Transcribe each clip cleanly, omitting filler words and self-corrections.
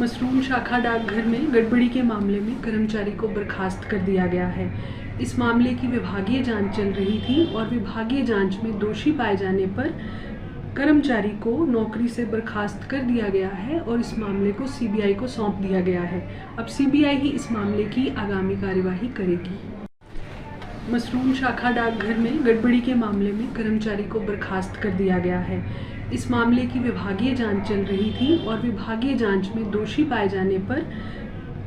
Mushroom शाखा डाकघर में गड़बड़ी के मामले में कर्मचारी को बर्खास्त कर दिया गया है। इस मामले की विभागीय जांच चल रही थी और विभागीय जांच में दोषी पाए जाने पर कर्मचारी को नौकरी से बर्खास्त कर दिया गया है और इस मामले को सीबीआई को सौंप दिया गया है। अब सीबीआई ही इस मामले की आगामी कार्यवाही करेगी। मशरूम शाखा डाकघर में गड़बड़ी के मामले में कर्मचारी को बर्खास्त कर दिया गया है। इस मामले की विभागीय जांच चल रही थी और विभागीय जांच में दोषी पाए जाने पर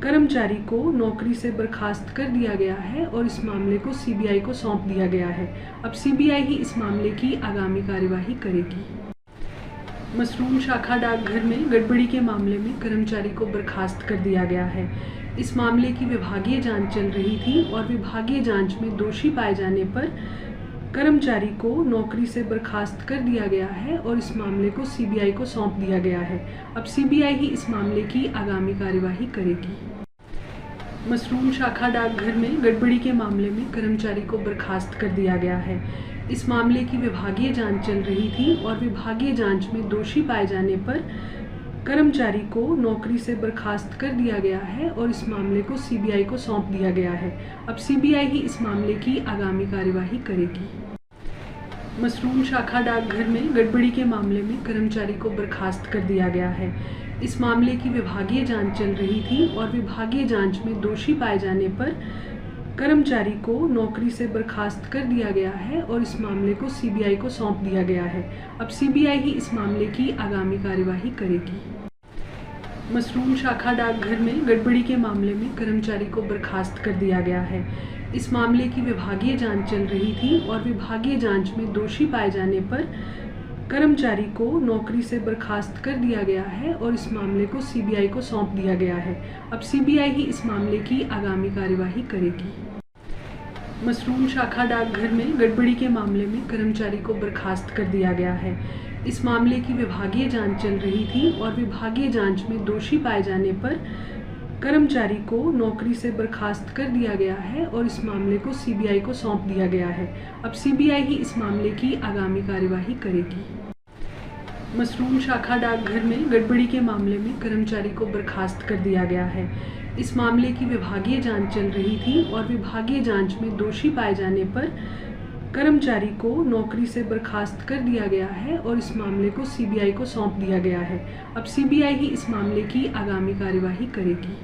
कर्मचारी को नौकरी से बर्खास्त कर दिया गया है और इस मामले को सीबीआई को सौंप दिया गया है। अब सीबीआई ही इस मामले की आगामी कार्यवाही करेगी। मशरूम शाखा डाकघर में गड़बड़ी के मामले में कर्मचारी को बर्खास्त कर दिया गया है। इस मामले की विभागीय जांच चल रही थी और विभागीय जांच में दोषी पाए जाने पर कर्मचारी को नौकरी से बर्खास्त कर दिया गया है और इस मामले को सीबीआई को सौंप दिया गया है। अब सीबीआई ही इस मामले की आगामी कार्यवाही करेगी। मशरूम शाखा डाकघर में गड़बड़ी के मामले में कर्मचारी को बर्खास्त कर दिया गया है। इस मामले की विभागीय जांच चल रही थी और विभागीय जांच में दोषी पाए जाने पर कर्मचारी को नौकरी से बर्खास्त कर दिया गया है और इस मामले को सीबीआई को सौंप दिया गया है। अब सीबीआई ही इस मामले की आगामी कार्यवाही करेगी। मशरूम शाखा डाकघर में गड़बड़ी के मामले में कर्मचारी को बर्खास्त कर दिया गया है। इस मामले की विभागीय जांच चल रही थी और विभागीय जांच में दोषी पाए जाने पर कर्मचारी को नौकरी से बर्खास्त कर दिया गया है और इस मामले को सीबीआई को सौंप दिया गया है। अब सीबीआई ही इस मामले की आगामी कार्यवाही करेगी। मशरूम शाखा डाकघर में गड़बड़ी के मामले में कर्मचारी को बर्खास्त कर दिया गया है। इस मामले की विभागीय जांच चल रही थी और विभागीय जांच में दोषी पाए जाने पर कर्मचारी को नौकरी से बर्खास्त कर दिया गया है और इस मामले को सीबीआई को सौंप दिया गया है। अब सीबीआई ही इस मामले की आगामी कार्यवाही करेगी। मशरूम शाखा डाकघर में गड़बड़ी के मामले में कर्मचारी को बर्खास्त कर दिया गया है। इस मामले की विभागीय जांच चल रही थी और विभागीय जांच में दोषी पाए जाने पर कर्मचारी को नौकरी से बर्खास्त कर दिया गया है और इस मामले को सीबीआई को सौंप दिया गया है। अब सीबीआई ही इस मामले की आगामी कार्यवाही करेगी। मशरूम शाखा डाकघर में गड़बड़ी के मामले में कर्मचारी को बर्खास्त कर दिया गया है। इस मामले की विभागीय जांच चल रही थी और विभागीय जांच में दोषी पाए जाने पर कर्मचारी को नौकरी से बर्खास्त कर दिया गया है और इस मामले को सीबीआई को सौंप दिया गया है। अब सीबीआई ही इस मामले की आगामी कार्यवाही करेगी।